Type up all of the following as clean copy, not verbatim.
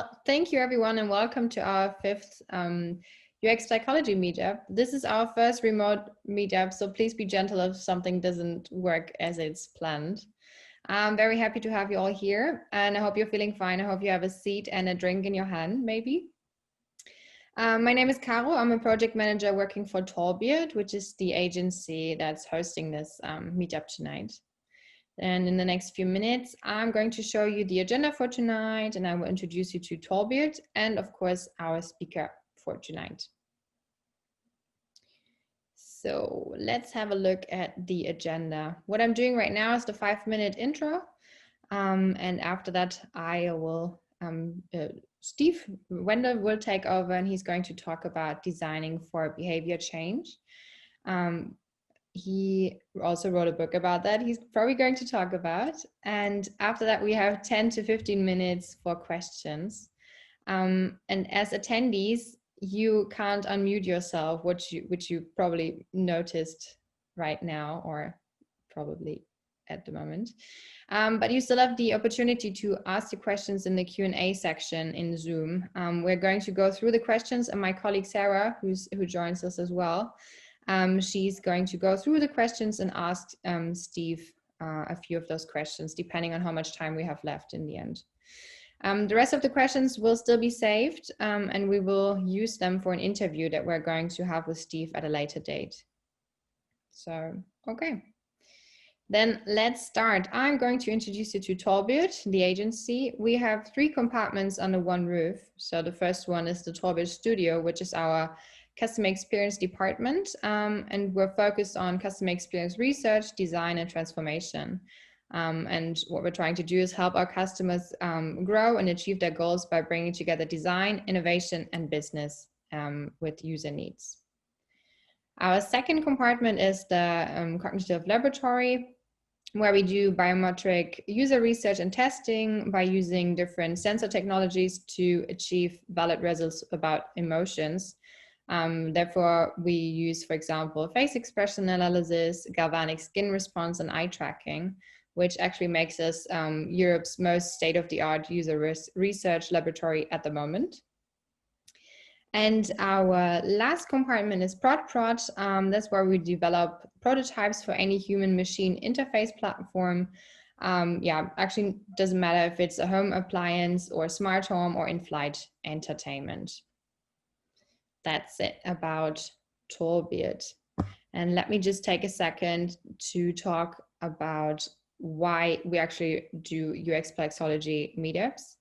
Well, thank you everyone and welcome to our fifth UX Psychology Meetup. This is our first remote meetup, so please be gentle if something doesn't work as it's planned. I'm very happy to have you all here and I hope you're feeling fine. I hope you have a seat and a drink in your hand, maybe. My name is Caro. I'm a project manager working for Tallbeard, which is the agency that's hosting this meetup tonight. And in the next few minutes, I'm going to show you the agenda for tonight, and I will introduce you to Tallbeard and, of course, our speaker for tonight. So let's have a look at the agenda. What I'm doing right now is the 5-minute intro, and after that, Steve Wendel will take over, and he's going to talk about designing for behavior change. He also wrote a book about that he's probably going to talk about. And after that, we have 10 to 15 minutes for questions. And as attendees, you can't unmute yourself, which you probably noticed right now, or probably at the moment. But you still have the opportunity to ask the questions in the Q&A section in Zoom. We're going to go through the questions, and my colleague Sarah, who joins us as well, she's going to go through the questions and ask Steve a few of those questions, depending on how much time we have left in the end. The rest of the questions will still be saved, and we will use them for an interview that we're going to have with Steve at a later date. So, okay. Then let's start. I'm going to introduce you to Tallbeard, the agency. We have 3 compartments under one roof. So the first one is the Tallbeard Studio, which is our customer experience department, and we're focused on customer experience research, design, and transformation. And what we're trying to do is help our customers grow and achieve their goals by bringing together design, innovation, and business with user needs. Our second compartment is the cognitive laboratory, where we do biometric user research and testing by using different sensor technologies to achieve valid results about emotions. Therefore, we use, for example, face expression analysis, galvanic skin response, and eye tracking, which actually makes us Europe's most state-of-the-art user research laboratory at the moment. And our last compartment is ProdProd. That's where we develop prototypes for any human-machine interface platform. Actually doesn't matter if it's a home appliance or smart home or in-flight entertainment. That's it about Tallbeard. And let me just take a second to talk about why we actually do UXPsychology meetups.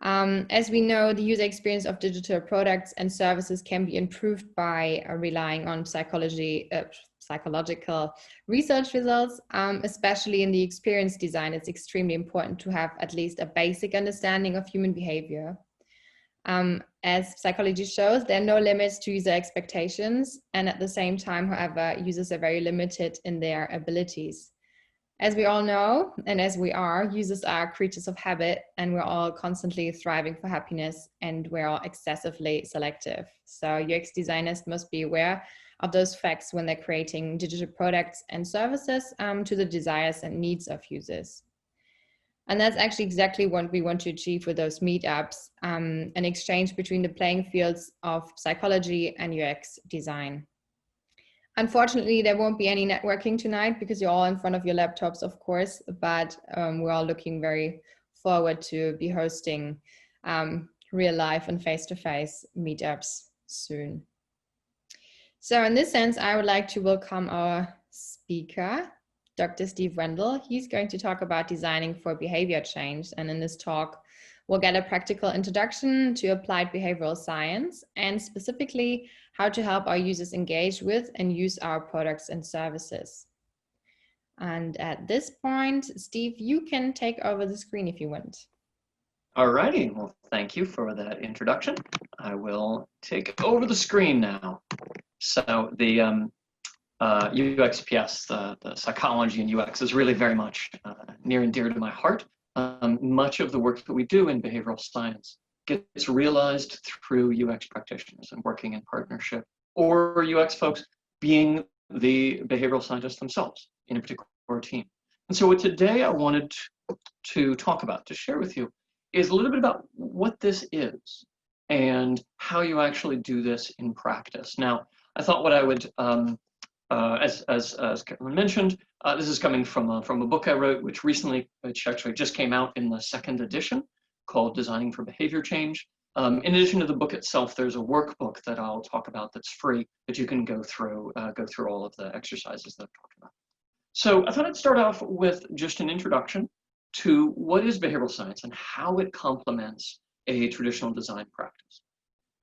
As we know, the user experience of digital products and services can be improved by relying on psychological research results, especially in the experience design. It's extremely important to have at least a basic understanding of human behavior. As psychology shows, there are no limits to user expectations, and at the same time, however, users are very limited in their abilities. As we all know, and as we are, users are creatures of habit, and we're all constantly thriving for happiness, and we're all excessively selective. So UX designers must be aware of those facts when they're creating digital products and services to the desires and needs of users. And that's actually exactly what we want to achieve with those meetups, an exchange between the playing fields of psychology and UX design. Unfortunately, there won't be any networking tonight because you're all in front of your laptops, of course, but we're all looking very forward to be hosting real life and face-to-face meetups soon. So in this sense, I would like to welcome our speaker, Dr. Steve Wendel. He's going to talk about designing for behavior change. And in this talk, we'll get a practical introduction to applied behavioral science and specifically how to help our users engage with and use our products and services. And at this point, Steve, you can take over the screen if you want. All righty. Well, thank you for that introduction. I will take over the screen now. So the UXPS, the psychology in UX is really very much near and dear to my heart. Much of the work that we do in behavioral science gets realized through UX practitioners and working in partnership, or UX folks being the behavioral scientists themselves in a particular team. And so what today I wanted to talk about, to share with you, is a little bit about what this is and how you actually do this in practice. Now, I thought what I would, as Carolyn mentioned, this is coming from a book I wrote, which actually just came out in the 2nd edition, called Designing for Behavior Change. In addition to the book itself, there's a workbook that I'll talk about that's free that you can go through all of the exercises that I've talked about. So I thought I'd start off with just an introduction to what is behavioral science and how it complements a traditional design practice.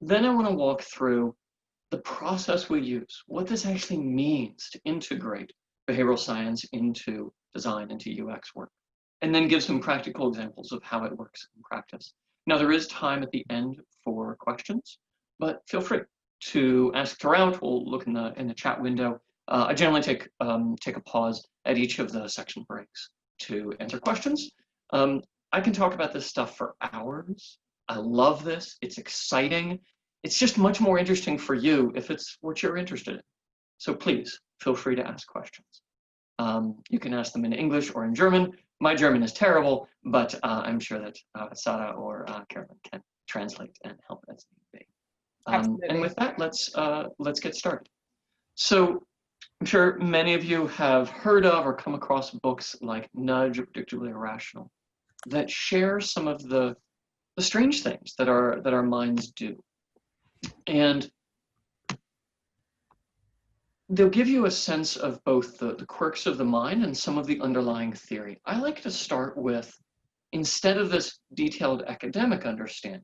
Then I want to walk through the process we use, what this actually means to integrate behavioral science into design, into UX work, and then give some practical examples of how it works in practice. Now, there is time at the end for questions, but feel free to ask throughout. We'll look in the chat window. I generally take a pause at each of the section breaks to answer questions. I can talk about this stuff for hours. I love this. It's exciting. It's just much more interesting for you if it's what you're interested in. So please feel free to ask questions. You can ask them in English or in German. My German is terrible, but I'm sure that Sarah or Carolyn can translate and help as need be. And with that, let's get started. So I'm sure many of you have heard of or come across books like Nudge or Predictably Irrational that share some of the strange things that our minds do. And they'll give you a sense of both the quirks of the mind and some of the underlying theory. I like to start with, instead of this detailed academic understanding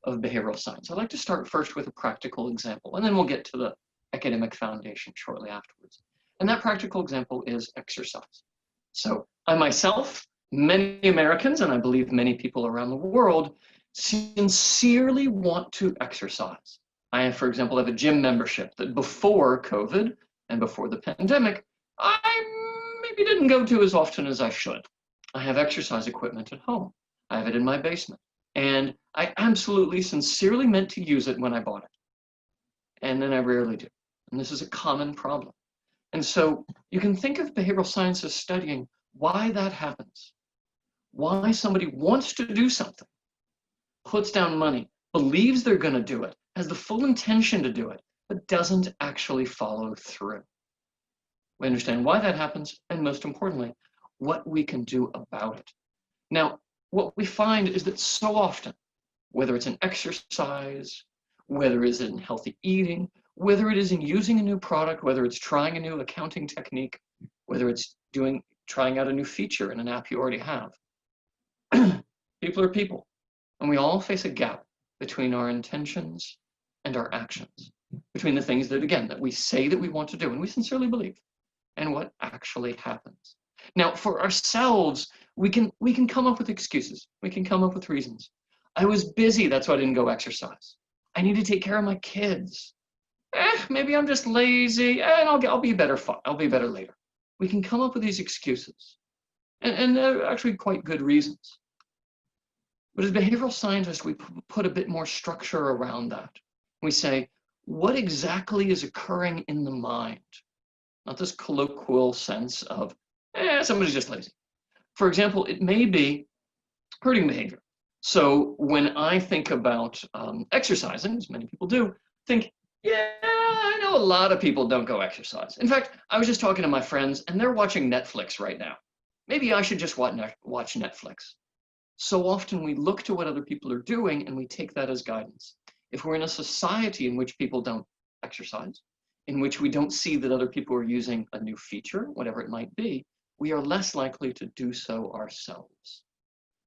of behavioral science, I like to start first with a practical example, and then we'll get to the academic foundation shortly afterwards. And that practical example is exercise. So I myself, many Americans, and I believe many people around the world, sincerely want to exercise. I, for example, have a gym membership that before COVID and before the pandemic, I maybe didn't go to as often as I should. I have exercise equipment at home. I have it in my basement. And I absolutely sincerely meant to use it when I bought it. And then I rarely do. And this is a common problem. And so you can think of behavioral science as studying why that happens. Why somebody wants to do something, puts down money, believes they're going to do it, has the full intention to do it, but doesn't actually follow through. We understand why that happens, and most importantly, what we can do about it. Now, what we find is that so often, whether it's in exercise, whether it is in healthy eating, whether it is in using a new product, whether it's trying a new accounting technique, whether it's trying out a new feature in an app you already have, people are people, and we all face a gap between our intentions and our actions, between the things that we say that we want to do and we sincerely believe, and what actually happens. Now, for ourselves, we can come up with excuses. We can come up with reasons. I was busy, that's why I didn't go exercise. I need to take care of my kids. Maybe I'm just lazy, and I'll be better later. We can come up with these excuses, and they're actually quite good reasons. But as behavioral scientists, we put a bit more structure around that. We say, what exactly is occurring in the mind? Not this colloquial sense of, somebody's just lazy. For example, it may be herding behavior. So when I think about exercising, as many people do, think, yeah, I know a lot of people don't go exercise. In fact, I was just talking to my friends, and they're watching Netflix right now. Maybe I should just watch Netflix. So often we look to what other people are doing and we take that as guidance. If we're in a society in which people don't exercise, in which we don't see that other people are using a new feature, whatever it might be, we are less likely to do so ourselves.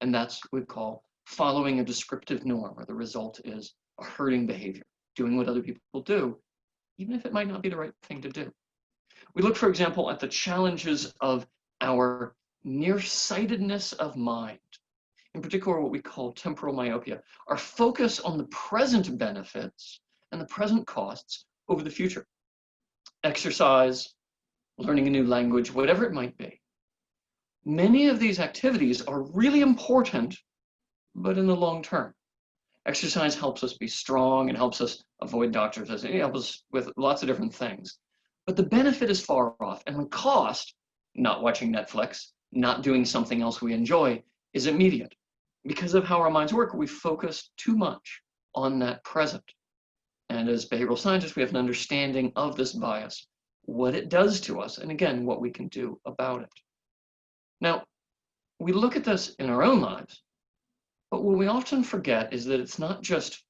And that's what we call following a descriptive norm, where the result is a herding behavior, doing what other people do, even if it might not be the right thing to do. We look, for example, at the challenges of our nearsightedness of mind. In particular, what we call temporal myopia, our focus on the present benefits and the present costs over the future. Exercise, learning a new language, whatever it might be. Many of these activities are really important, but in the long term. Exercise helps us be strong and helps us avoid doctor's visits. It helps us with lots of different things. But the benefit is far off, and the cost, not watching Netflix, not doing something else we enjoy, is immediate. because of how our minds work, we focus too much on that present. And as behavioral scientists, we have an understanding of this bias, what it does to us, and again, what we can do about it. Now, we look at this in our own lives, but what we often forget is that it's not just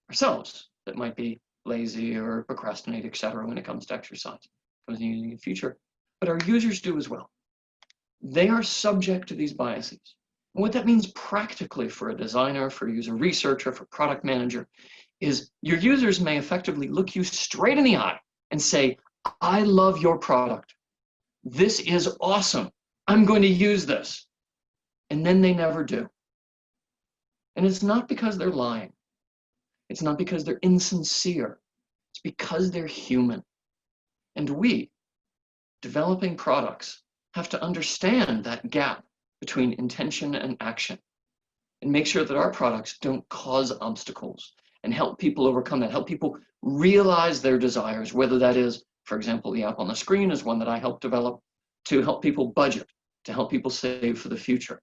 ourselves that might be lazy or procrastinate, etc., when it comes to exercise, comes to using in the future, but our users do as well. They are subject to these biases. And what that means practically for a designer, for a user researcher, for a product manager, is your users may effectively look you straight in the eye and say, I love your product. This is awesome. I'm going to use this. And then they never do. And it's not because they're lying. It's not because they're insincere. It's because they're human. And we, developing products, have to understand that gap between intention and action and make sure that our products don't cause obstacles and help people overcome that, help people realize their desires, whether that is, for example, the app on the screen is one that I helped develop to help people budget, to help people save for the future,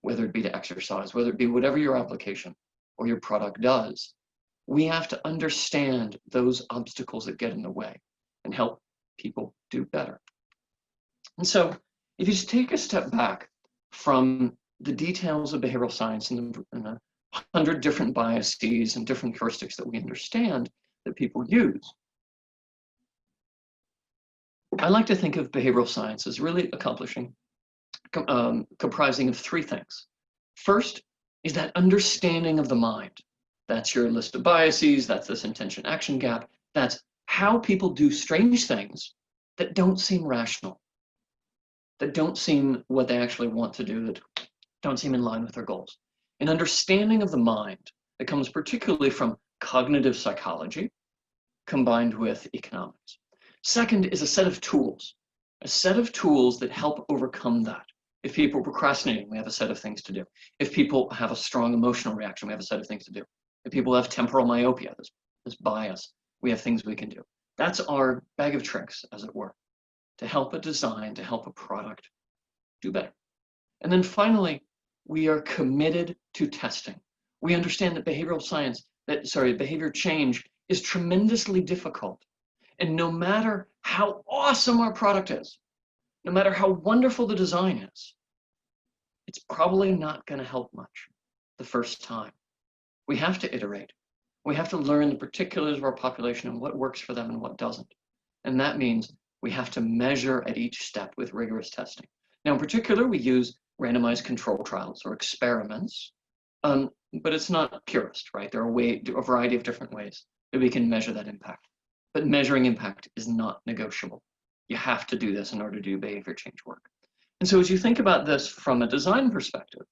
whether it be to exercise, whether it be whatever your application or your product does. We have to understand those obstacles that get in the way and help people do better. And so if you just take a step back from the details of behavioral science and the 100 different biases and different heuristics that we understand that people use, I like to think of behavioral science as really comprising of three things. First is that understanding of the mind. That's your list of biases, that's this intention-action gap, that's how people do strange things that don't seem rational, that don't seem what they actually want to do, that don't seem in line with their goals. An understanding of the mind that comes particularly from cognitive psychology combined with economics. Second is a set of tools that help overcome that. If people are procrastinating, we have a set of things to do. If people have a strong emotional reaction, we have a set of things to do. If people have temporal myopia, this bias, we have things we can do. That's our bag of tricks, as it were, to help a design, to help a product do better. And then finally, we are committed to testing. We understand that behavior change is tremendously difficult. And no matter how awesome our product is, no matter how wonderful the design is, it's probably not going to help much the first time. We have to iterate. We have to learn the particulars of our population and what works for them and what doesn't. And that means we have to measure at each step with rigorous testing. Now, in particular, we use randomized control trials or experiments, but it's not purist, right? There are a variety of different ways that we can measure that impact. But measuring impact is not negotiable. You have to do this in order to do behavior change work. And so as you think about this from a design perspective,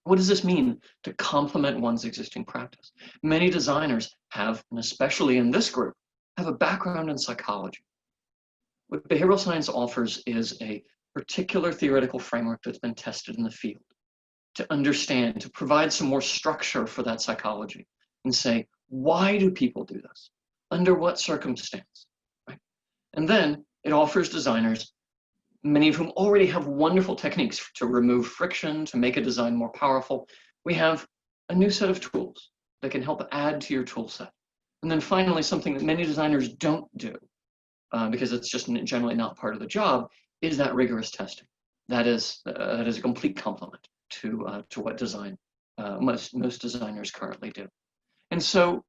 what does this mean to complement one's existing practice? Many designers have, and especially in this group, have a background in psychology. What behavioral science offers is a particular theoretical framework that's been tested in the field to understand, to provide some more structure for that psychology and say, why do people do this? Under what circumstance? Right? And then it offers designers, many of whom already have wonderful techniques to remove friction, to make a design more powerful. We have a new set of tools that can help add to your tool set. And then finally, something that many designers don't do, because it's just generally not part of the job, is that rigorous testing. That is a complete complement to what most designers currently do. And so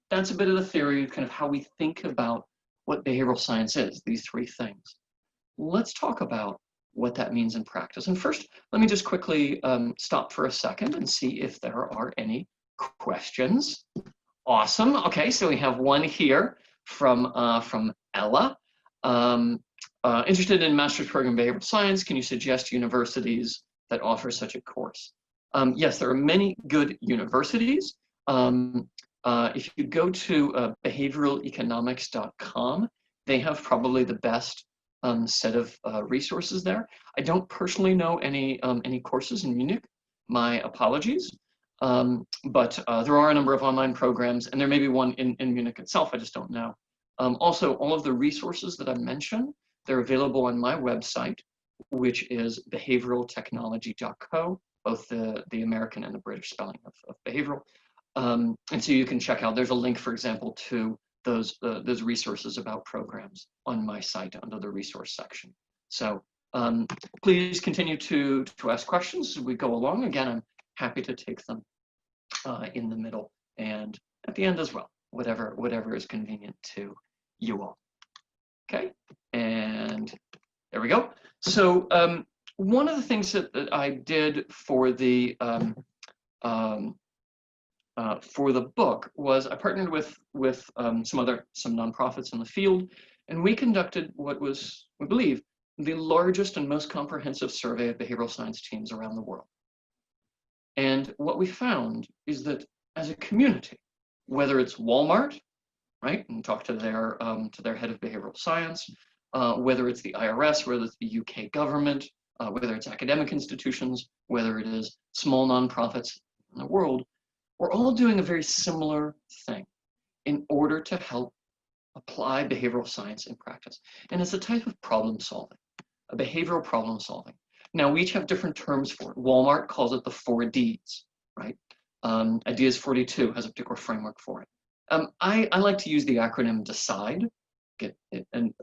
that's a bit of the theory of kind of how we think about what behavioral science is, these three things. Let's talk about what that means in practice. And first, let me just quickly stop for a second and see if there are any questions. Awesome. Okay, so we have one here from Ella. Interested in master's program in behavioral science, can you suggest universities that offer such a course? Yes, there are many good universities. If you go to behavioraleconomics.com, they have probably the best set of resources there. I don't personally know any courses in Munich. My apologies. But there are a number of online programs, and there may be one in Munich itself. I just don't know. Also, all of the resources that I mentioned, they're available on my website, which is behavioraltechnology.co. both the American and the British spelling of behavioral. And so you can check out, there's a link, for example, to those resources about programs on my site under the resource section. So please continue to ask questions as we go along. Again, I'm happy to take them in the middle and at the end as well, whatever is convenient to you all. Okay, and there we go. So one of the things that I did for the book was I partnered with some nonprofits in the field, and we conducted what was, we believe, the largest and most comprehensive survey of behavioral science teams around the world. And what we found is that as a community, whether it's Walmart, right, and talk to their head of behavioral science, whether it's the IRS, whether it's the UK government, whether it's academic institutions, whether it is small nonprofits in the world, we're all doing a very similar thing in order to help apply behavioral science in practice. And it's a type of problem solving, a behavioral problem solving. Now, we each have different terms for it. Walmart calls it the 4 Ds, right? Ideas 42 has a particular framework for it. I like to use the acronym DECIDE, and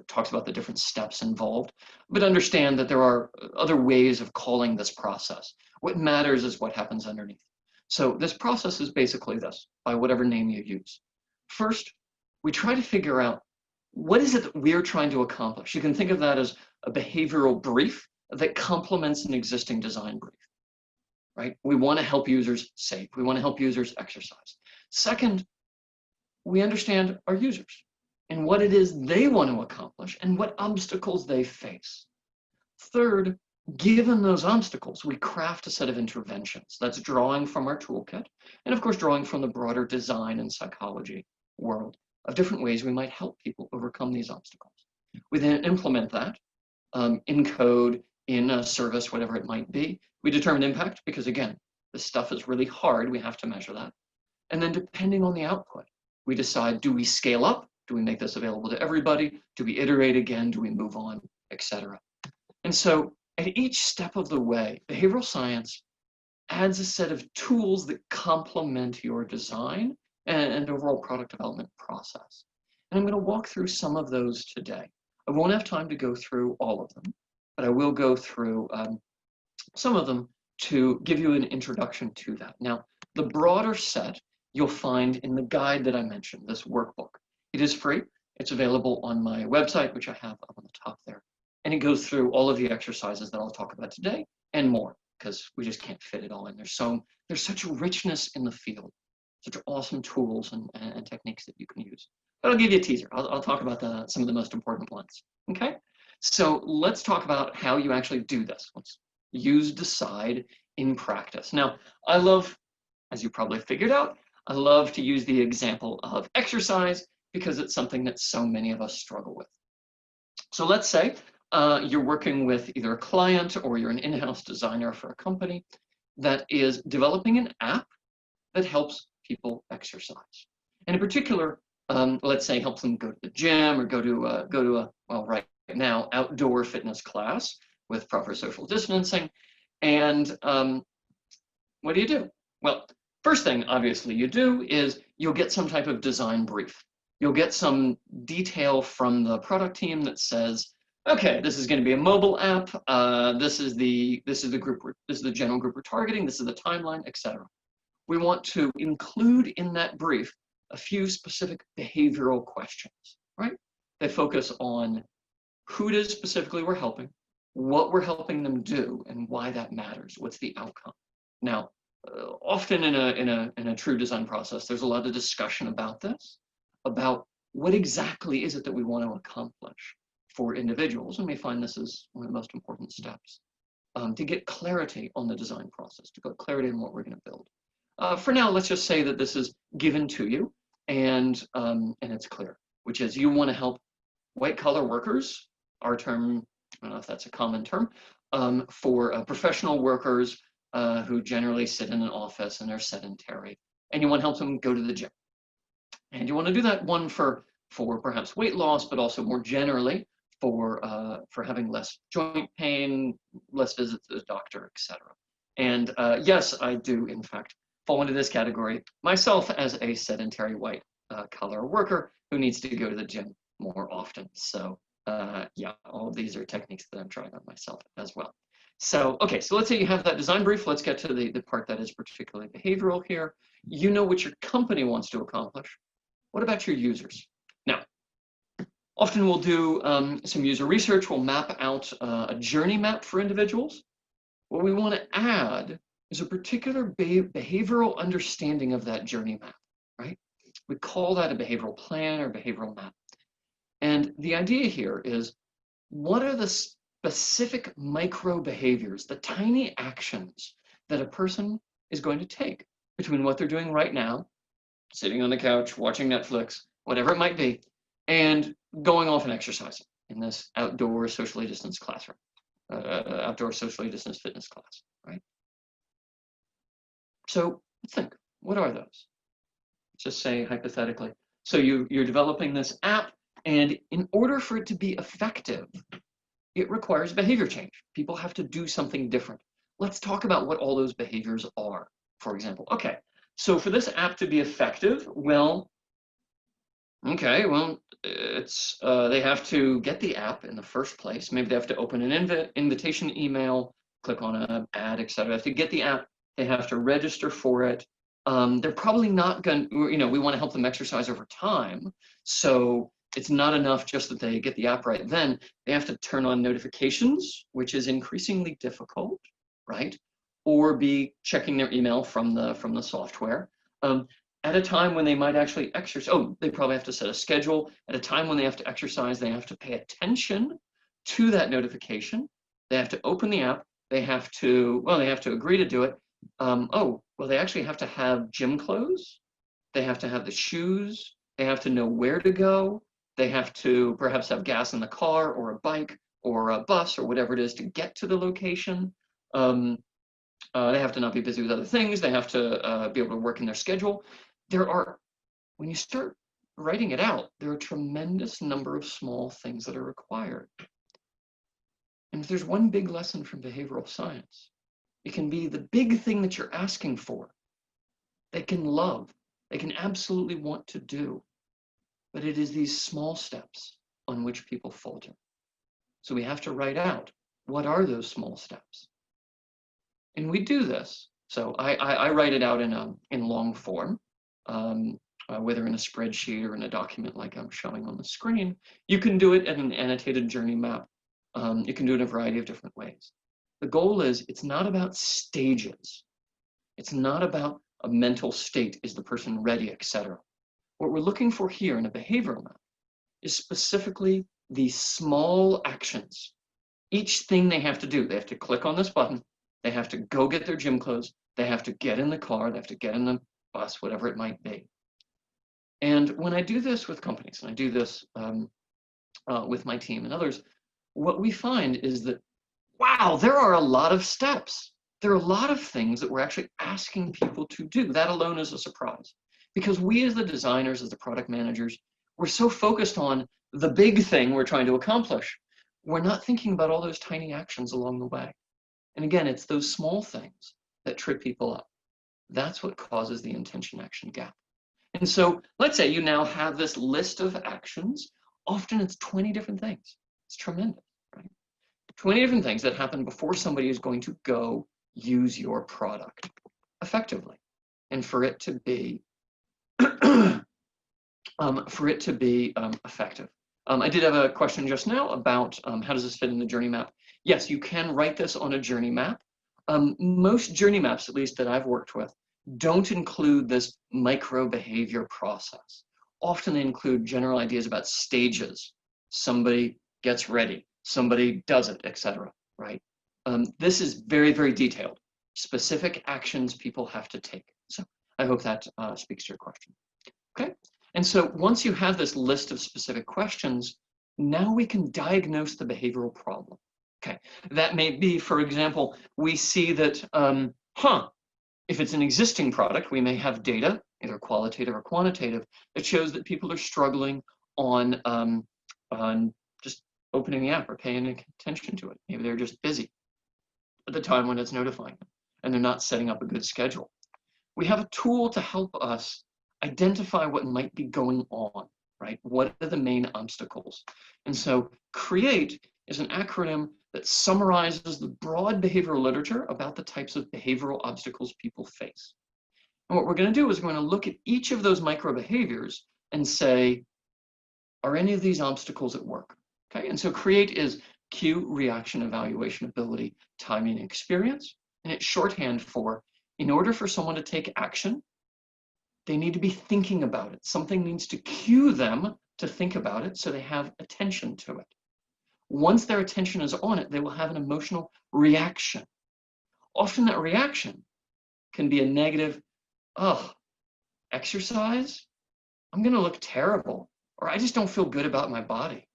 talks about the different steps involved, but understand that there are other ways of calling this process. What matters is what happens underneath. So this process is basically this, by whatever name you use. First, we try to figure out what is it that we're trying to accomplish. You can think of that as a behavioral brief that complements an existing design brief, right? We want to help users save. We want to help users exercise. Second, we understand our users and what it is they want to accomplish and what obstacles they face. Third, given those obstacles, we craft a set of interventions. That's drawing from our toolkit, and of course, drawing from the broader design and psychology world of different ways we might help people overcome these obstacles. We then implement that in code, in a service, whatever it might be. We determine impact because, again, this stuff is really hard. We have to measure that. And then depending on the output, we decide, do we scale up? Do we make this available to everybody? Do we iterate again? Do we move on, etc.? And so at each step of the way, behavioral science adds a set of tools that complement your design and overall product development process. And I'm going to walk through some of those today. I won't have time to go through all of them, but I will go through some of them to give you an introduction to that. Now, the broader set you'll find in the guide that I mentioned, this workbook. It is free. It's available on my website, which I have up on the top there. And it goes through all of the exercises that I'll talk about today and more, because we just can't fit it all in. There's such a richness in the field, such awesome tools and techniques that you can use. But I'll give you a teaser. I'll talk about some of the most important ones. Okay? So let's talk about how you actually do this. Let's use DECIDE in practice. Now, I love, as you probably figured out, I love to use the example of exercise because it's something that so many of us struggle with. So let's say you're working with either a client or you're an in-house designer for a company that is developing an app that helps people exercise. And in particular, let's say helps them go to the gym or go to a well, right now, outdoor fitness class with proper social distancing. And what do you do? Well, first thing, obviously, you do is you'll get some type of design brief. You'll get some detail from the product team that says, okay, this is going to be a mobile app. This is the group. This is the general group we're targeting. This is the timeline, etc. We want to include in that brief a few specific behavioral questions, right? They focus on who it is specifically we're helping, what we're helping them do, and why that matters. What's the outcome? Now, often in a true design process, there's a lot of discussion about this, about what exactly is it that we want to accomplish for individuals, and we find this is one of the most important steps to get clarity on the design process, to get clarity on what we're going to build. For now, let's just say that this is given to you, and it's clear, which is you want to help white-collar workers. Our term, I don't know if that's a common term, for professional workers who generally sit in an office and are sedentary, and you want to help them go to the gym. And you want to do that, one, for perhaps weight loss, but also more generally for having less joint pain, less visits to the doctor, etc. And yes, I do, in fact, fall into this category myself as a sedentary white collar worker who needs to go to the gym more often. So yeah, all of these are techniques that I'm trying on myself as well. So, okay, so let's say you have that design brief. Let's get to the part that is particularly behavioral here. You know what your company wants to accomplish. What about your users? Now, often we'll do some user research. We'll map out a journey map for individuals. What we want to add is a particular behavioral understanding of that journey map, right? We call that a behavioral plan or behavioral map. And the idea here is, what are the specific micro behaviors, the tiny actions that a person is going to take between what they're doing right now, sitting on the couch, watching Netflix, whatever it might be, and going off and exercising in this outdoor socially distanced classroom, outdoor socially distanced fitness class, right? So let's think, what are those? Just say hypothetically. So you're developing this app, and in order for it to be effective, it requires behavior change. People have to do something different. Let's talk about what all those behaviors are, for example. Okay, so for this app to be effective, well, okay, well, it's they have to get the app in the first place. Maybe they have to open an invitation email, click on an ad, etc. They have to get the app. They have to register for it. They're probably not going to, we want to help them exercise over time. So it's not enough just that they get the app right then. They have to turn on notifications, which is increasingly difficult, right? Or be checking their email from the software. At a time when they might actually exercise, they probably have to set a schedule. At a time when they have to exercise, they have to pay attention to that notification. They have to open the app. They have to agree to do it. They actually have to have gym clothes. They have to have the shoes. They have to know where to go. They have to perhaps have gas in the car or a bike or a bus or whatever it is to get to the location. They have to not be busy with other things. They have to be able to work in their schedule. When you start writing it out, there are a tremendous number of small things that are required. And if there's one big lesson from behavioral science, it can be the big thing that you're asking for. They can love, they can absolutely want to do, but it is these small steps on which people falter. So we have to write out, what are those small steps? And we do this. So I write it out in long form, whether in a spreadsheet or in a document like I'm showing on the screen. You can do it in an annotated journey map. You can do it in a variety of different ways. The goal is, it's not about stages. It's not about a mental state, is the person ready, etc. What we're looking for here in a behavioral map is specifically these small actions. Each thing they have to do, they have to click on this button, they have to go get their gym clothes, they have to get in the car, they have to get in the bus, whatever it might be. And when I do this with companies, and I do this with my team and others, what we find is that, wow, there are a lot of steps. There are a lot of things that we're actually asking people to do. That alone is a surprise. Because we as the designers, as the product managers, we're so focused on the big thing we're trying to accomplish. We're not thinking about all those tiny actions along the way. And again, it's those small things that trip people up. That's what causes the intention-action gap. And so let's say you now have this list of actions. Often it's 20 different things. It's tremendous, right? 20 different things that happen before somebody is going to go use your product effectively. And for it to be effective. I did have a question just now about how does this fit in the journey map? Yes, you can write this on a journey map. Most journey maps, at least that I've worked with, don't include this micro behavior process. Often they include general ideas about stages. Somebody gets ready, somebody does it, etc. Right? This is very, very detailed. Specific actions people have to take. So I hope that speaks to your question. Okay. And so once you have this list of specific questions, now we can diagnose the behavioral problem. Okay. That may be, for example, we see that, if it's an existing product, we may have data, either qualitative or quantitative, that shows that people are struggling on just opening the app or paying attention to it. Maybe they're just busy at the time when it's notifying them. and they're not setting up a good schedule. We have a tool to help us identify what might be going on, right? What are the main obstacles? And so CREATE is an acronym that summarizes the broad behavioral literature about the types of behavioral obstacles people face. And what we're going to do is we're going to look at each of those micro behaviors and say, are any of these obstacles at work? Okay, and so CREATE is cue, reaction, evaluation, ability, timing, and experience. And it's shorthand for, in order for someone to take action, they need to be thinking about it. Something needs to cue them to think about it so they have attention to it. Once their attention is on it, they will have an emotional reaction. Often that reaction can be a negative, oh, exercise? I'm going to look terrible, or I just don't feel good about my body.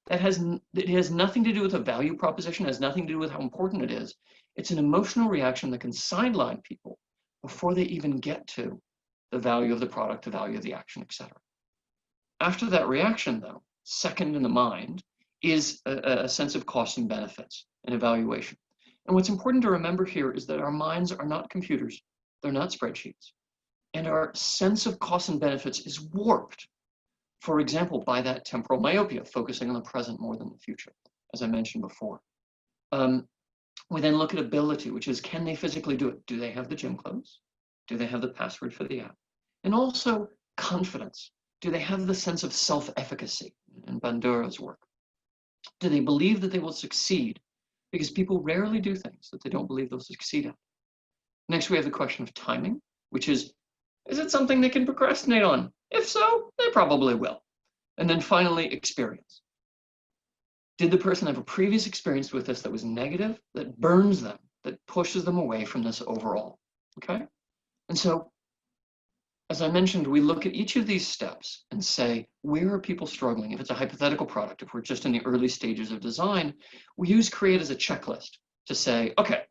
It has nothing to do with a value proposition, it has nothing to do with how important it is. It's an emotional reaction that can sideline people before they even get to the value of the product, the value of the action, etc. After that reaction, though, second in the mind is a sense of cost and benefits and evaluation. And what's important to remember here is that our minds are not computers, they're not spreadsheets. And our sense of costs and benefits is warped, for example, by that temporal myopia, focusing on the present more than the future, as I mentioned before. We then look at ability, which is, can they physically do it? Do they have the gym clothes? Do they have the password for the app? And also confidence. Do they have the sense of self-efficacy in Bandura's work? Do they believe that they will succeed? Because people rarely do things that they don't believe they'll succeed at. Next, we have the question of timing, which is it something they can procrastinate on? If so, they probably will. And then finally, experience. Did the person have a previous experience with this that was negative, that burns them, that pushes them away from this overall? Okay? And so, as I mentioned, we look at each of these steps and say, where are people struggling? If it's a hypothetical product, if we're just in the early stages of design, we use CREATE as a checklist to say, okay,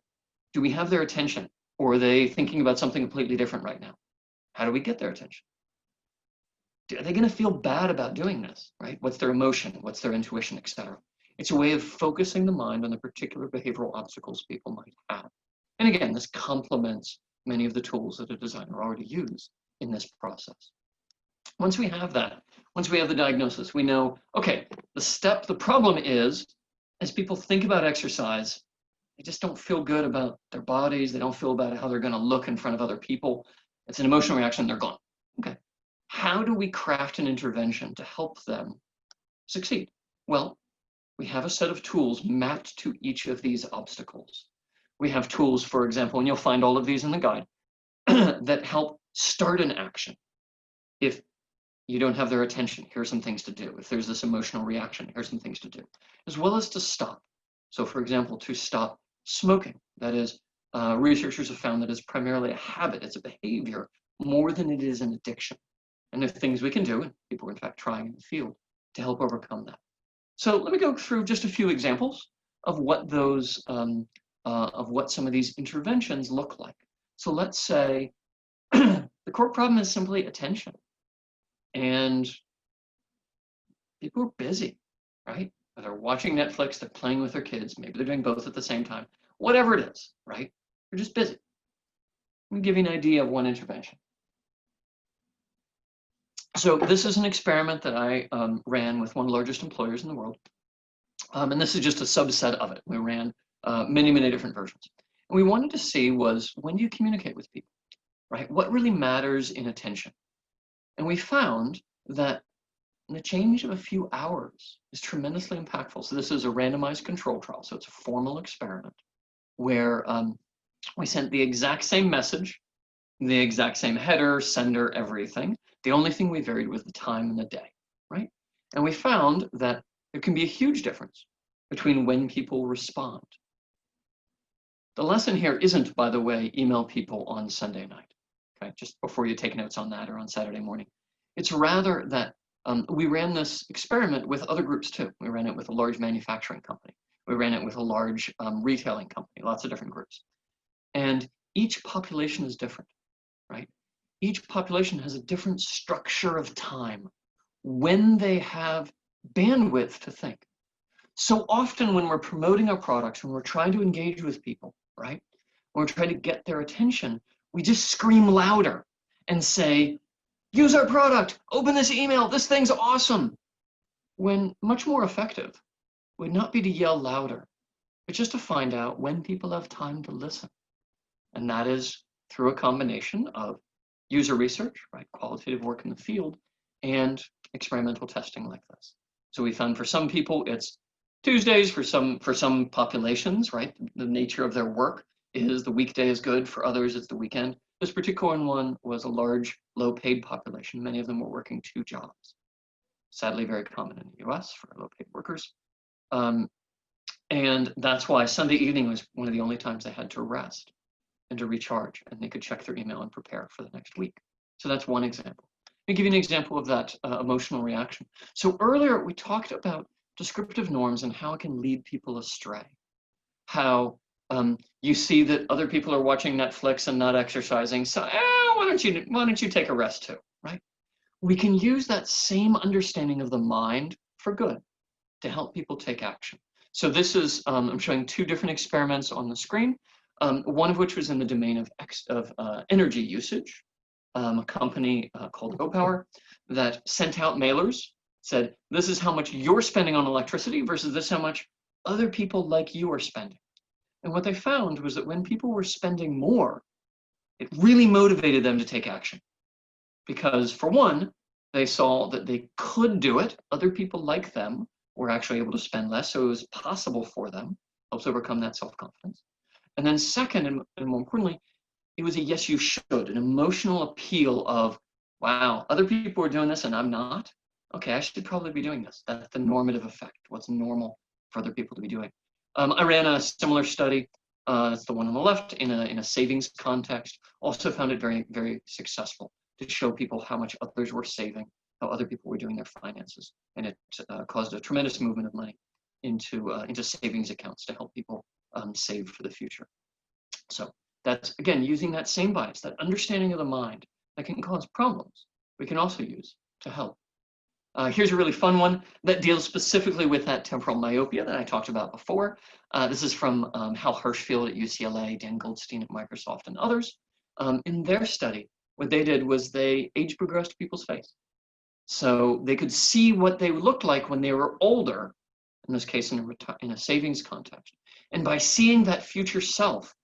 do we have their attention? Or are they thinking about something completely different right now? How do we get their attention? Are they going to feel bad about doing this, right? What's their emotion? What's their intuition, etc.? It's a way of focusing the mind on the particular behavioral obstacles people might have. And again, this complements many of the tools that a designer already uses in this process. Once we have that, once we have the diagnosis, we know, okay, the problem is, as people think about exercise, they just don't feel good about their bodies. They don't feel about how they're going to look in front of other people. It's an emotional reaction, they're gone. Okay, how do we craft an intervention to help them succeed? Well, we have a set of tools mapped to each of these obstacles. We have tools, for example, and you'll find all of these in the guide, that help start an action. If you don't have their attention, here are some things to do. If there's this emotional reaction, here's some things to do, as well as to stop. So for example, to stop smoking. That is, researchers have found that it's primarily a habit, it's a behavior, more than it is an addiction. And there's things we can do, and people are in fact trying in the field, to help overcome that. So let me go through just a few examples of what those, of what some of these interventions look like. So let's say the core problem is simply attention. And people are busy, right? They're watching Netflix, they're playing with their kids, maybe they're doing both at the same time, whatever it is, right? They're just busy. Let me give you an idea of one intervention. So this is an experiment that I ran with one of the largest employers in the world. And this is just a subset of it. We ran many, many different versions. And we wanted to see was, when do you communicate with people, right? What really matters in attention? And we found that the change of a few hours is tremendously impactful. So this is a randomized control trial. So it's a formal experiment where we sent the exact same message, the exact same header, sender, everything. The only thing we varied was the time and the day, right? And we found that there can be a huge difference between when people respond. The lesson here isn't, by the way, email people on Sunday night, okay? Just before you take notes on that, or on Saturday morning. It's rather that we ran this experiment with other groups too. We ran it with a large manufacturing company. We ran it with a large retailing company, lots of different groups. And each population is different, right? Each population has a different structure of time when they have bandwidth to think. So often when we're promoting our products, when we're trying to engage with people, right? when we're trying to get their attention, we just scream louder and say, use our product, open this email, this thing's awesome. When much more effective would not be to yell louder, but just to find out when people have time to listen. And that is through a combination of user research, right, qualitative work in the field, and experimental testing like this. So we found for some people it's Tuesdays, for some populations, right, the nature of their work is the weekday is good, for others it's the weekend. This particular one was a large, low-paid population. Many of them were working 2 jobs. Sadly, very common in the US for low-paid workers. And that's why Sunday evening was one of the only times they had to rest and to recharge, and they could check their email and prepare for the next week. So that's one example. Let me give you an example of that emotional reaction. So earlier we talked about descriptive norms and how it can lead people astray. How you see that other people are watching Netflix and not exercising, so why don't you take a rest too, right? We can use that same understanding of the mind for good to help people take action. So this is, I'm showing 2 different experiments on the screen, one of which was in the domain of energy usage. A company called GoPower that sent out mailers, said, this is how much you're spending on electricity versus this how much other people like you are spending. And what they found was that when people were spending more, it really motivated them to take action. Because for one, they saw that they could do it. Other people like them were actually able to spend less, so it was possible for them, helps overcome that self-confidence. And then second, and more importantly, it was a yes, you should, an emotional appeal of, wow, other people are doing this and I'm not. Okay, I should probably be doing this. That's the normative effect, what's normal for other people to be doing. I ran a similar study, that's the one on the left, in a savings context. Also found it very, very successful to show people how much others were saving, how other people were doing their finances. And it caused a tremendous movement of money into savings accounts to help people save for the future. So that's, again, using that same bias, that understanding of the mind that can cause problems, we can also use to help. Here's a really fun one that deals specifically with that temporal myopia that I talked about before. This is from Hal Hirschfield at UCLA, Dan Goldstein at Microsoft, and others. In their study, what they did was they age progressed people's face. So they could see what they looked like when they were older, in this case in a savings context. And by seeing that future self,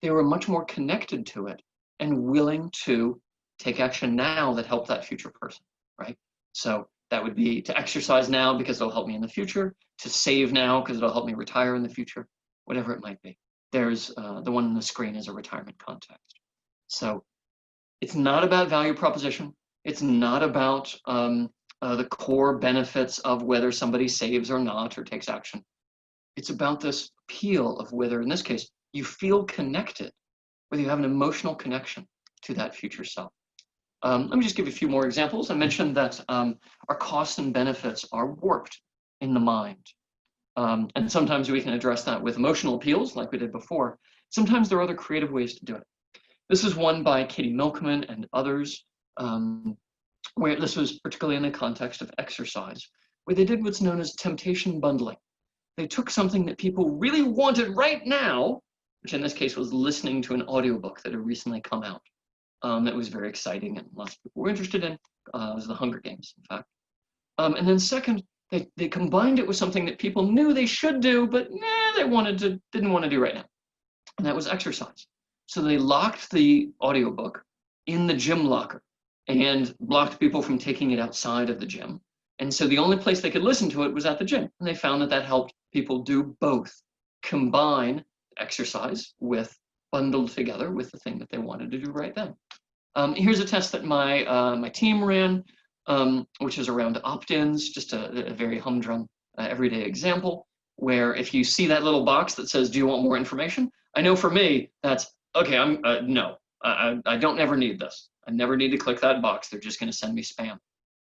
they were much more connected to it and willing to take action now that helped that future person, right? So that would be to exercise now because it'll help me in the future, to save now because it'll help me retire in the future, whatever it might be. There's the one on the screen is a retirement context. So it's not about value proposition. It's not about the core benefits of whether somebody saves or not or takes action. It's about this appeal of whether, in this case, you feel connected, whether you have an emotional connection to that future self. Let me just give a few more examples. I mentioned that our costs and benefits are warped in the mind. And sometimes we can address that with emotional appeals like we did before. Sometimes there are other creative ways to do it. This is one by Katie Milkman and others, where this was particularly in the context of exercise, where they did what's known as temptation bundling. They took something that people really wanted right now, which in this case was listening to an audiobook that had recently come out. That was very exciting and lots of people were interested in. It was the Hunger Games, in fact. And then second, they combined it with something that people knew they should do, but they didn't want to do right now. And that was exercise. So they locked the audiobook in the gym locker and blocked people from taking it outside of the gym. And so the only place they could listen to it was at the gym. And they found that that helped people do both, combine exercise with bundled together with the thing that they wanted to do right then. Here's a test that my team ran, which is around opt-ins, just a very humdrum everyday example, where if you see that little box that says, do you want more information? I know for me, that's, okay, no, I don't ever need this. I never need to click that box. They're just gonna send me spam.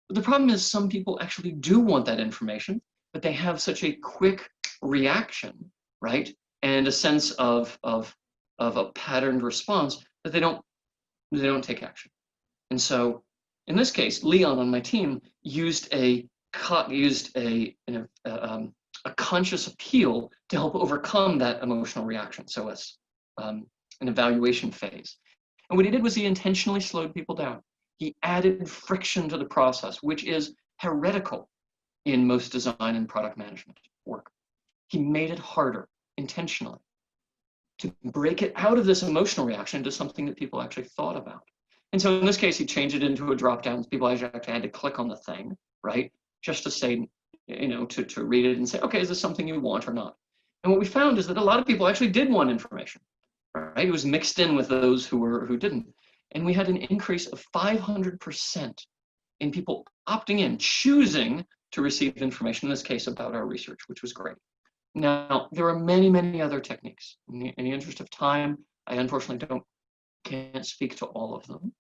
But the problem is some people actually do want that information, but they have such a quick reaction, right? And a sense of a patterned response that they don't take action. And so in this case, Leon on my team used a conscious appeal to help overcome that emotional reaction. So an evaluation phase. And what he did was he intentionally slowed people down. He added friction to the process, which is heretical in most design and product management work. He made it harder intentionally to break it out of this emotional reaction into something that people actually thought about. And so in this case, he changed it into a drop-down. People actually had to click on the thing, right? Just to say, to read it and say, okay, is this something you want or not? And what we found is that a lot of people actually did want information, right? It was mixed in with those who didn't. And we had an increase of 500% in people opting in, choosing to receive information, in this case about our research, which was great. Now, there are many, many other techniques. In the interest of time, I unfortunately can't speak to all of them.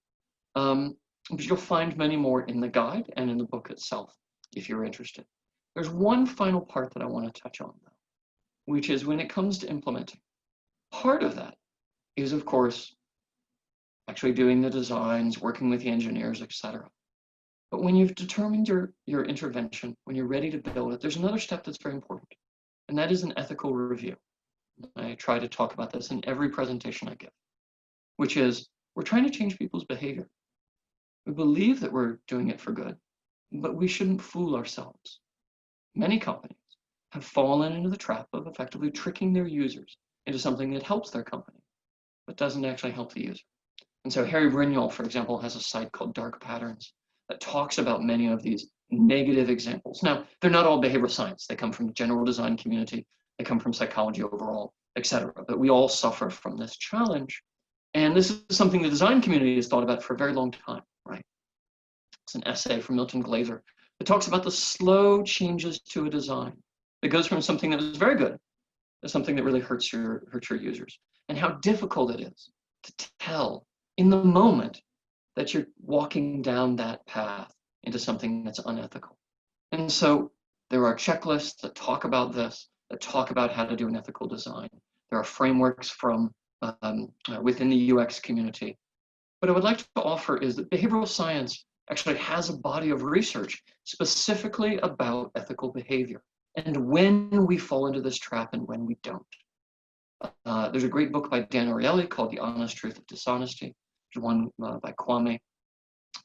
But you'll find many more in the guide and in the book itself, if you're interested. There's one final part that I want to touch on, though, which is when it comes to implementing. Part of that is, of course, actually doing the designs, working with the engineers, etc. But when you've determined your intervention, when you're ready to build it, there's another step that's very important, and that is an ethical review. I try to talk about this in every presentation I give, which is we're trying to change people's behavior. We believe that we're doing it for good, but we shouldn't fool ourselves. Many companies have fallen into the trap of effectively tricking their users into something that helps their company, but doesn't actually help the user. And so Harry Brignull, for example, has a site called Dark Patterns that talks about many of these negative examples. Now, they're not all behavioral science. They come from the general design community. They come from psychology overall, etc. But we all suffer from this challenge. And this is something the design community has thought about for a very long time, right? It's an essay from Milton Glaser that talks about the slow changes to a design that goes from something that was very good to something that really hurts your users, and how difficult it is to tell in the moment that you're walking down that path into something that's unethical. And so there are checklists that talk about this, that talk about how to do an ethical design. There are frameworks from within the UX community. What I would like to offer is that behavioral science actually has a body of research specifically about ethical behavior and when we fall into this trap and when we don't. There's a great book by Dan Ariely called The Honest Truth of Dishonesty. There's one by Kwame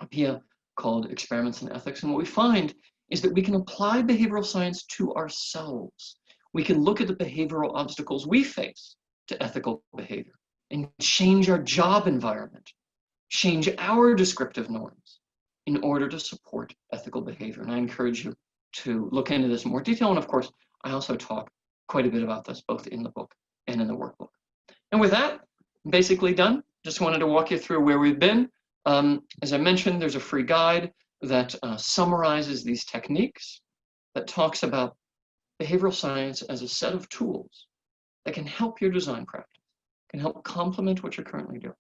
Appiah called Experiments in Ethics. And what we find is that we can apply behavioral science to ourselves. We can look at the behavioral obstacles we face to ethical behavior and change our job environment, change our descriptive norms in order to support ethical behavior. And I encourage you to look into this in more detail. And of course, I also talk quite a bit about this, both in the book and in the workbook. And with that, I'm basically done. Just wanted to walk you through where we've been. As I mentioned, there's a free guide that summarizes these techniques, that talks about behavioral science as a set of tools that can help your design practice, can help complement what you're currently doing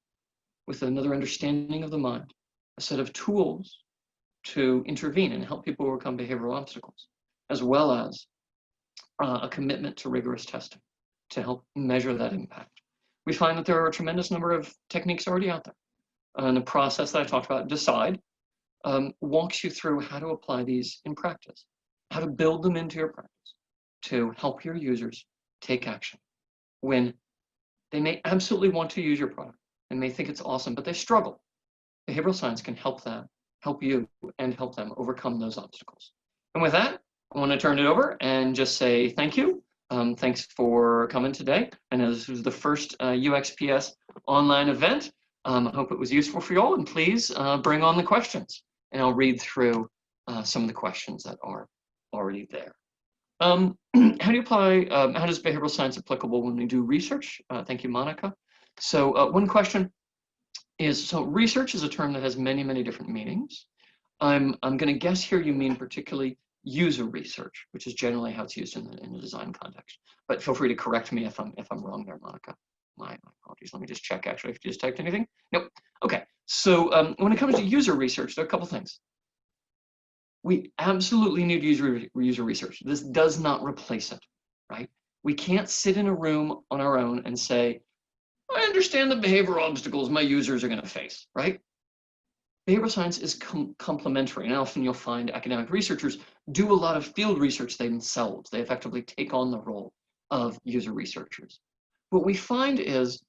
with another understanding of the mind, a set of tools to intervene and help people overcome behavioral obstacles, as well as a commitment to rigorous testing to help measure that impact. We find that there are a tremendous number of techniques already out there. And the process that I talked about, Decide, walks you through how to apply these in practice, how to build them into your practice to help your users take action when they may absolutely want to use your product and may think it's awesome, but they struggle. Behavioral science can help them, help you, and help them overcome those obstacles. And with that, I want to turn it over and just say thank you. Thanks for coming today. I know this was the first UXPS online event. I hope it was useful for you all, and please bring on the questions, and I'll read through some of the questions that are already there. How do you apply, how does behavioral science applicable when we do research? Thank you, Monica. So one question is, so research is a term that has many, many different meanings. I'm going to guess here you mean particularly user research, which is generally how it's used in the design context. But feel free to correct me if I'm wrong there, Monica. My apologies. Let me just check actually if you just typed anything. Nope. Okay. So when it comes to user research, there are a couple things. We absolutely need user research. This does not replace it, right? We can't sit in a room on our own and say, I understand the behavioral obstacles my users are going to face, right? Behavioral science is complementary, and often you'll find academic researchers do a lot of field research themselves. They effectively take on the role of user researchers. What we find is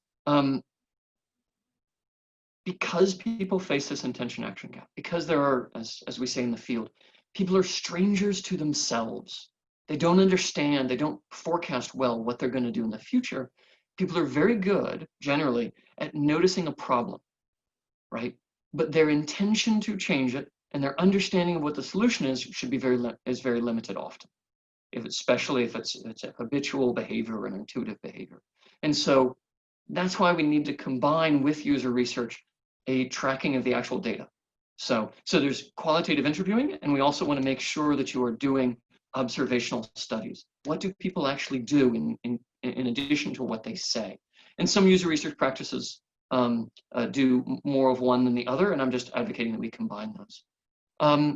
because people face this intention action gap, because there are, as we say in the field, people are strangers to themselves. They don't understand, they don't forecast well what they're going to do in the future. People are very good, generally, at noticing a problem, right? But their intention to change it and their understanding of what the solution is should be very limited often, especially if it's a habitual behavior or an intuitive behavior. And so that's why we need to combine with user research a tracking of the actual data. So there's qualitative interviewing, and we also want to make sure that you are doing observational studies. What do people actually do in addition to what they say? And some user research practices do more of one than the other, and I'm just advocating that we combine those.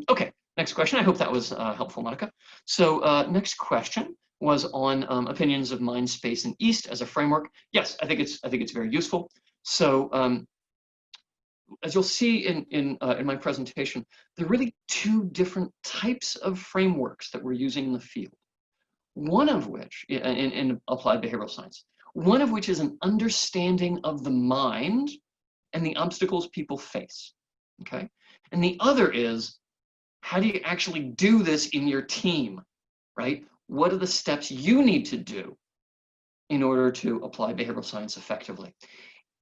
Okay, next question. I hope that was helpful, Monica. So next question was on opinions of mind, space, and East as a framework. Yes, I think it's very useful. So as you'll see in my presentation, there are really two different types of frameworks that we're using in the field. One of which, in applied behavioral science, one of which is an understanding of the mind and the obstacles people face, okay? And the other is, how do you actually do this in your team, right? What are the steps you need to do in order to apply behavioral science effectively?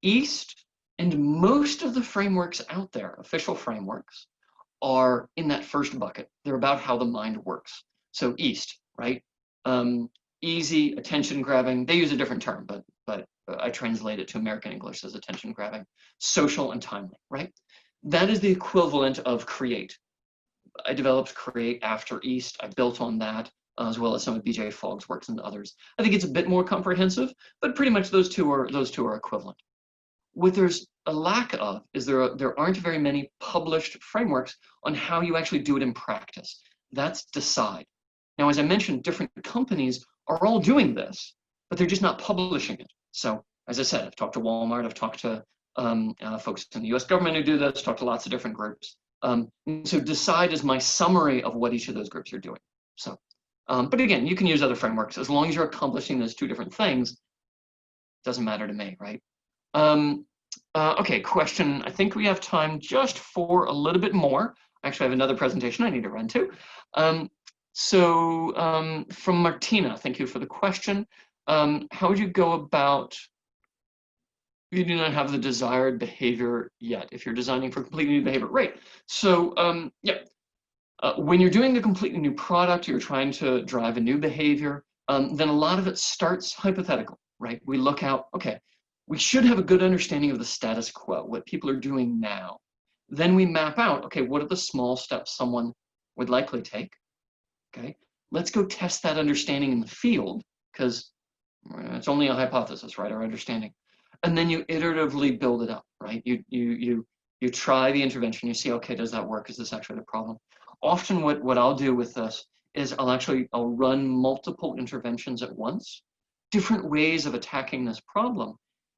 East and most of the frameworks out there, official frameworks, are in that first bucket. They're about how the mind works. So East, right? Easy, attention grabbing. They use a different term, but I translate it to American English as attention grabbing. Social and timely, right? That is the equivalent of create. I developed create after East. I built on that, as well as some of BJ Fogg's works and others. I think it's a bit more comprehensive, but pretty much those two are equivalent. What there's a lack of is there aren't very many published frameworks on how you actually do it in practice. That's Decide. Now, as I mentioned, different companies are all doing this, but they're just not publishing it. So, as I said, I've talked to Walmart, I've talked to folks in the US government who do this, talked to lots of different groups. So Decide is my summary of what each of those groups are doing. So, but again, you can use other frameworks as long as you're accomplishing those two different things. Doesn't matter to me, right? Okay, question. I think we have time just for a little bit more. Actually, I have another presentation I need to run to. From Martina, thank you for the question. How would you go about, you do not have the desired behavior yet if you're designing for completely new behavior? Right. So when you're doing a completely new product, you're trying to drive a new behavior, then a lot of it starts hypothetical, right? We look out, okay, we should have a good understanding of the status quo, what people are doing now. Then we map out, okay, what are the small steps someone would likely take? Okay, let's go test that understanding in the field, because it's only a hypothesis, right? Our understanding. And then you iteratively build it up, right? You try the intervention, you see, okay, does that work? Is this actually the problem? Often what I'll do with this is I'll run multiple interventions at once, different ways of attacking this problem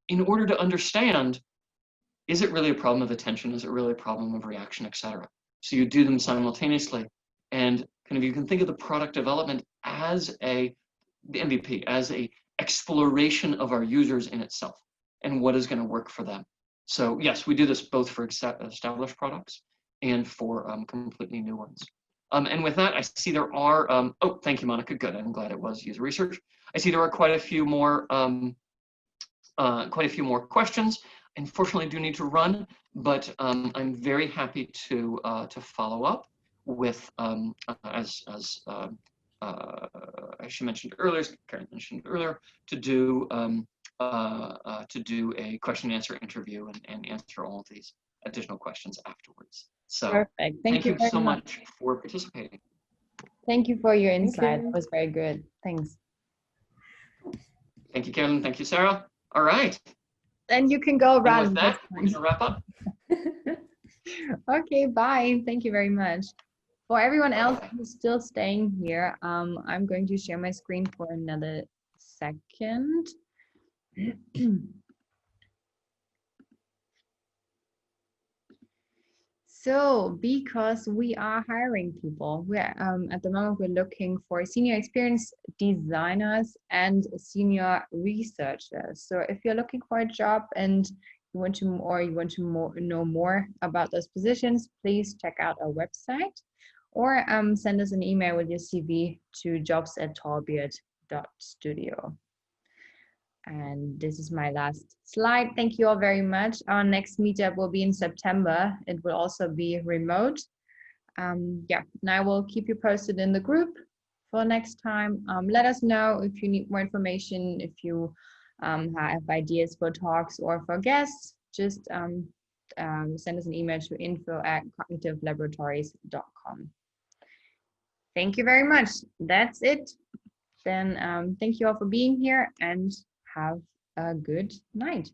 in order to understand, is it really a problem of attention? Is it really a problem of reaction, et cetera? So you do them simultaneously, and kind of you can think of the product development as the MVP, as a exploration of our users in itself and what is going to work for them. So yes, we do this both for established products and for completely new ones. And with that, I see there are, oh, thank you, Monica, good, I'm glad it was user research. I see there are quite a few more questions. Unfortunately, I do need to run, but I'm very happy to follow up with, as she mentioned earlier, Karen mentioned earlier, to do a question and answer interview and answer all of these additional questions afterwards. So perfect. Thank you so much for participating. Thank you for your insight. That was very good. Thanks. Thank you, Karen. Thank you, Sarah. All right. Then you can go run. And with that, we're going to wrap up. Okay, bye. Thank you very much. For everyone else who's still staying here, I'm going to share my screen for another second. So, because we are hiring people, we're at the moment we're looking for senior experience designers and senior researchers. So, if you're looking for a job and you want to know more about those positions, please check out our website or send us an email with your CV to jobs@tallbeard.studio. And this is my last slide. Thank you all very much. Our next meetup will be in September. It will also be remote. Yeah, and I will keep you posted in the group for next time. Let us know if you need more information, if you have ideas for talks or for guests. Just send us an email to info@cognitivelaboratories.com. Thank you very much. That's it. Then thank you all for being here and have a good night.